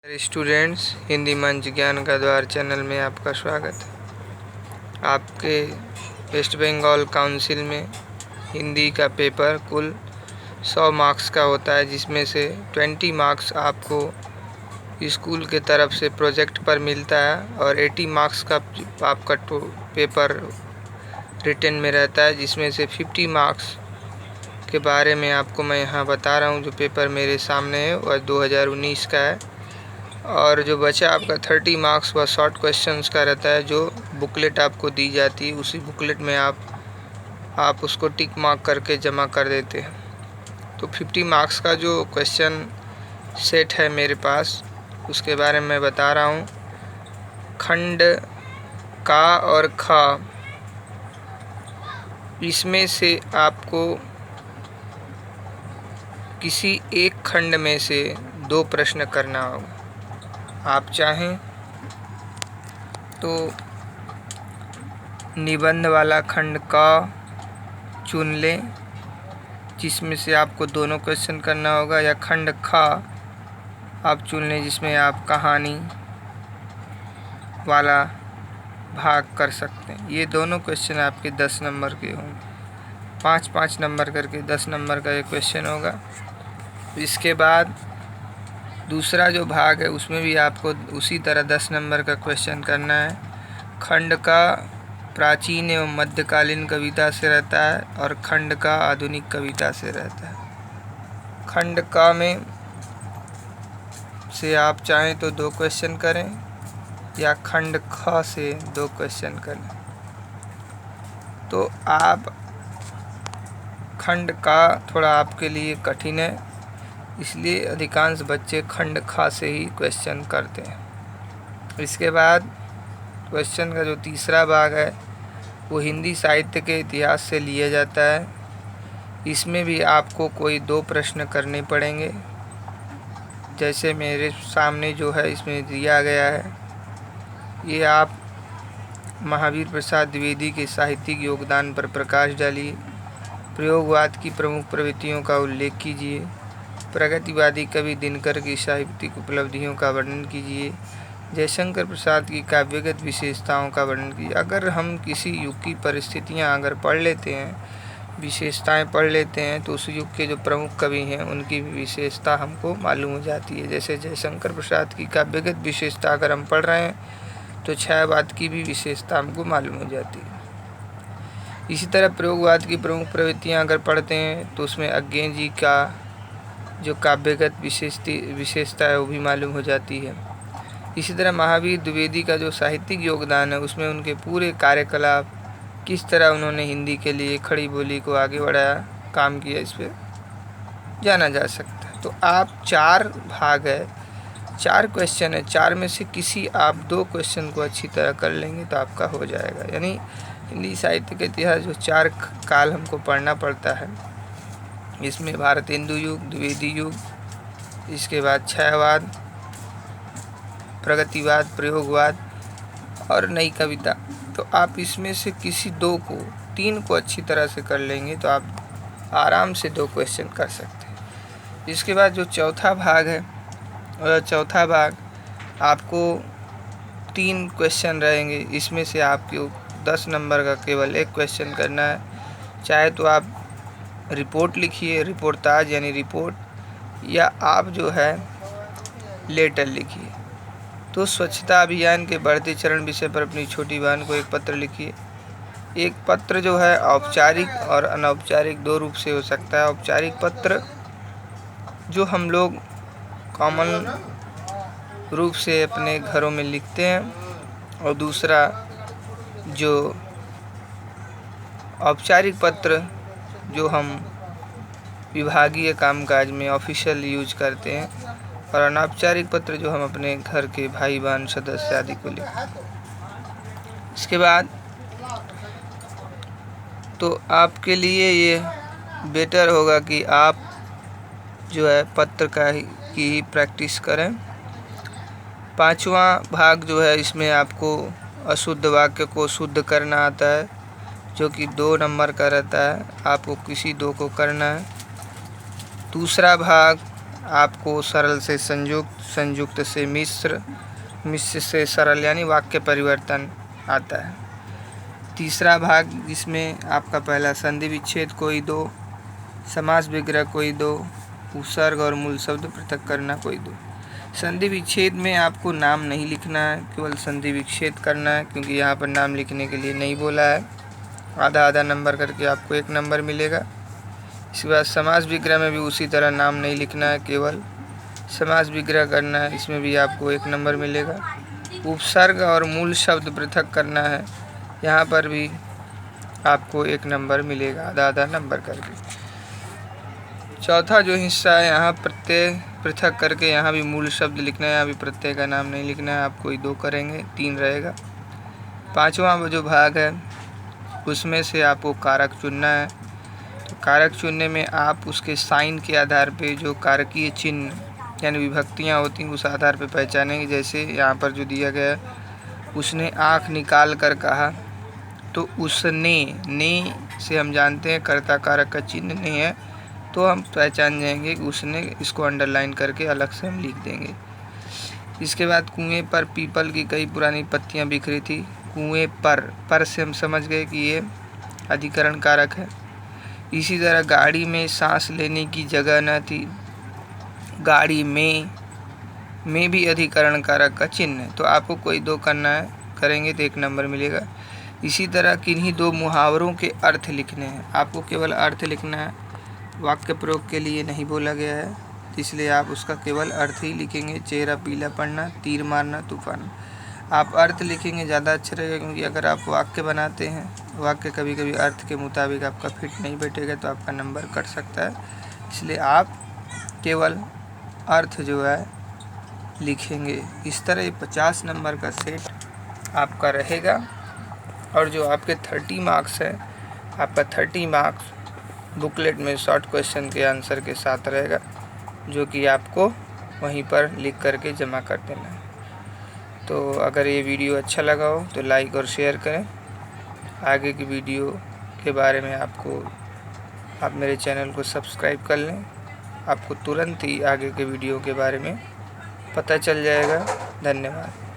Students, Hindi मंच ज्ञान का द्वार चैनल में आपका स्वागत है। आपके वेस्ट बंगाल काउंसिल में हिंदी का पेपर कुल 100 मार्क्स का होता है, जिसमें से 20 मार्क्स आपको स्कूल के तरफ से प्रोजेक्ट पर मिलता है और 80 मार्क्स का आपका पेपर रिटन में रहता है, जिसमें से 50 मार्क्स के बारे में आपको मैं यहाँ बता रहा हूँ। जो पेपर मेरे सामने है वह 2019 का है और जो बचा आपका 30 मार्क्स वह शॉर्ट क्वेश्चंस का रहता है, जो बुकलेट आपको दी जाती है। उसी बुकलेट में आप उसको टिक मार्क करके जमा कर देते हैं। तो 50 मार्क्स का जो क्वेश्चन सेट है मेरे पास, उसके बारे में मैं बता रहा हूँ। खंड का और खा, इसमें से आपको किसी एक खंड में से 2 प्रश्न करना होगा। आप चाहें तो निबंध वाला खंड का चुन लें, जिसमें से आपको दोनों क्वेश्चन करना होगा, या खंड खा आप चुन लें, जिसमें आप कहानी वाला भाग कर सकते हैं। ये दोनों क्वेश्चन आपके 10 नंबर के होंगे, 5-5 नंबर करके 10 नंबर का ये क्वेश्चन होगा। इसके बाद दूसरा जो भाग है उसमें भी आपको उसी तरह 10 नंबर का क्वेश्चन करना है। खंड का प्राचीन एवं मध्यकालीन कविता से रहता है और खंड का आधुनिक कविता से रहता है। खंड का में से आप चाहें तो 2 क्वेश्चन करें या खंड ख से 2 क्वेश्चन करें। तो आप खंड का थोड़ा आपके लिए कठिन है, इसलिए अधिकांश बच्चे खंड खा से ही क्वेश्चन करते हैं। इसके बाद क्वेश्चन का जो तीसरा भाग है वो हिंदी साहित्य के इतिहास से लिया जाता है। इसमें भी आपको कोई 2 प्रश्न करने पड़ेंगे, जैसे मेरे सामने जो है इसमें दिया गया है। ये आप महावीर प्रसाद द्विवेदी के साहित्यिक योगदान पर प्रकाश डालिए, प्रयोगवाद की प्रमुख प्रवृत्तियों का उल्लेख कीजिए, प्रगतिवादी कवि दिनकर की साहित्यिक उपलब्धियों का वर्णन कीजिए, जयशंकर प्रसाद की काव्यगत विशेषताओं का वर्णन कीजिए। अगर हम किसी युग की परिस्थितियां अगर पढ़ लेते हैं, विशेषताएं पढ़ लेते हैं, तो उस युग के जो प्रमुख कवि हैं उनकी भी विशेषता हमको मालूम हो जाती है। जैसे जयशंकर प्रसाद की काव्यगत विशेषता अगर हम पढ़ रहे हैं तो छायावाद की भी विशेषता हमको मालूम हो जाती है। इसी तरह प्रयोगवाद की प्रमुख प्रवृत्तियाँ अगर पढ़ते हैं तो उसमें अज्ञेय जी का जो काव्यगत विशेषता है वो भी मालूम हो जाती है। इसी तरह महावीर द्विवेदी का जो साहित्यिक योगदान है उसमें उनके पूरे कार्यकलाप, किस तरह उन्होंने हिंदी के लिए खड़ी बोली को आगे बढ़ाया, काम किया, इस पर जाना जा सकता है। तो आप 4 भाग है, 4 क्वेश्चन है, 4 में से किसी आप 2 क्वेश्चन को अच्छी तरह कर लेंगे तो आपका हो जाएगा। यानी हिंदी साहित्य के इतिहास जो 4 काल हमको पढ़ना पड़ता है, इसमें भारतेंदु युग, द्विवेदी युग, इसके बाद छायावाद, प्रगतिवाद, प्रयोगवाद और नई कविता। तो आप इसमें से किसी 2 को, 3 को अच्छी तरह से कर लेंगे तो आप आराम से 2 क्वेश्चन कर सकते हैं। इसके बाद जो चौथा भाग है, और चौथा भाग आपको 3 क्वेश्चन रहेंगे। इसमें से आपको 10 नंबर का केवल 1 क्वेश्चन करना है। चाहे तो आप रिपोर्ट लिखिए, रिपोर्टाज यानी रिपोर्ट, या आप जो है लेटर लिखिए। तो स्वच्छता अभियान के बढ़ते चरण विषय पर अपनी छोटी बहन को एक पत्र लिखिए। एक पत्र जो है औपचारिक और अनौपचारिक 2 रूप से हो सकता है। औपचारिक पत्र जो हम लोग कॉमन रूप से अपने घरों में लिखते हैं, और दूसरा जो औपचारिक पत्र जो हम विभागीय कामकाज में ऑफिशियल यूज करते हैं, और अनौपचारिक पत्र जो हम अपने घर के भाई बहन सदस्य आदि को लिखते हैं। इसके बाद तो आपके लिए ये बेटर होगा कि आप जो है पत्र की ही प्रैक्टिस करें। 5वां भाग जो है, इसमें आपको अशुद्ध वाक्य को शुद्ध करना आता है, जो कि 2 नंबर का रहता है। आपको किसी 2 को करना है। दूसरा भाग आपको सरल से संयुक्त, संयुक्त से मिश्र, मिश्र से सरल यानी वाक्य परिवर्तन आता है। तीसरा भाग जिसमें आपका पहला संधि विच्छेद कोई दो, समास विग्रह कोई दो, उपसर्ग और मूल शब्द पृथक करना कोई दो। संधि विच्छेद में आपको नाम नहीं लिखना है, केवल संधि विच्छेद करना है, क्योंकि यहाँ पर नाम लिखने के लिए नहीं बोला है। आधा आधा नंबर करके आपको 1 नंबर मिलेगा। इसके बाद समास विग्रह में भी उसी तरह नाम नहीं लिखना है, केवल समास विग्रह करना है, इसमें भी आपको 1 नंबर मिलेगा। उपसर्ग और मूल शब्द पृथक करना है, यहाँ पर भी आपको 1 नंबर मिलेगा, आधा आधा नंबर करके। चौथा जो हिस्सा है, यहाँ प्रत्यय पृथक करके यहाँ भी मूल शब्द लिखना है, यहाँ भी प्रत्यय का नाम नहीं लिखना है, आप कोई 2 करेंगे, 3 रहेगा। पाँचवा जो भाग है उसमें से आपको कारक चुनना है। तो कारक चुनने में आप उसके साइन के आधार पे जो कारकीय चिन्ह यानी विभक्तियाँ होती हैं उस आधार पे पहचानेंगे। जैसे यहाँ पर जो दिया गया, उसने आँख निकाल कर कहा, तो उसने, ने से हम जानते हैं कर्ता कारक का चिन्ह नहीं है, तो हम पहचान जाएंगे कि उसने, इसको अंडरलाइन करके अलग से हम लिख देंगे। इसके बाद कुएं पर पीपल की कई पुरानी पत्तियां बिखरी थी। कुएं पर से हम समझ गए कि ये अधिकरण कारक है। इसी तरह गाड़ी में सांस लेने की जगह न थी, गाड़ी में भी अधिकरण कारक का चिन्ह है, तो आपको कोई 2 करना है, करेंगे तो 1 नंबर मिलेगा। इसी तरह किन्हीं 2 मुहावरों के अर्थ लिखने हैं, आपको केवल अर्थ लिखना है, वाक्य प्रयोग के लिए नहीं बोला गया है, इसलिए आप उसका केवल अर्थ ही लिखेंगे। चेहरा पीला पड़ना, तीर मारना, तूफान। आप अर्थ लिखेंगे ज़्यादा अच्छा रहेगा, क्योंकि अगर आप वाक्य बनाते हैं, वाक्य कभी कभी अर्थ के मुताबिक आपका फिट नहीं बैठेगा तो आपका नंबर कट सकता है, इसलिए आप केवल अर्थ जो है लिखेंगे। इस तरह ये 50 नंबर का सेट आपका रहेगा। और जो आपके 30 मार्क्स है, आपका 30 मार्क्स बुकलेट में शॉर्ट क्वेश्चन के आंसर के साथ रहेगा, जो कि आपको वहीं पर लिख करके जमा कर देना है। तो अगर ये वीडियो अच्छा लगा हो तो लाइक और शेयर करें। आगे की वीडियो के बारे में आप मेरे चैनल को सब्सक्राइब कर लें, आपको तुरंत ही आगे के वीडियो के बारे में पता चल जाएगा। धन्यवाद।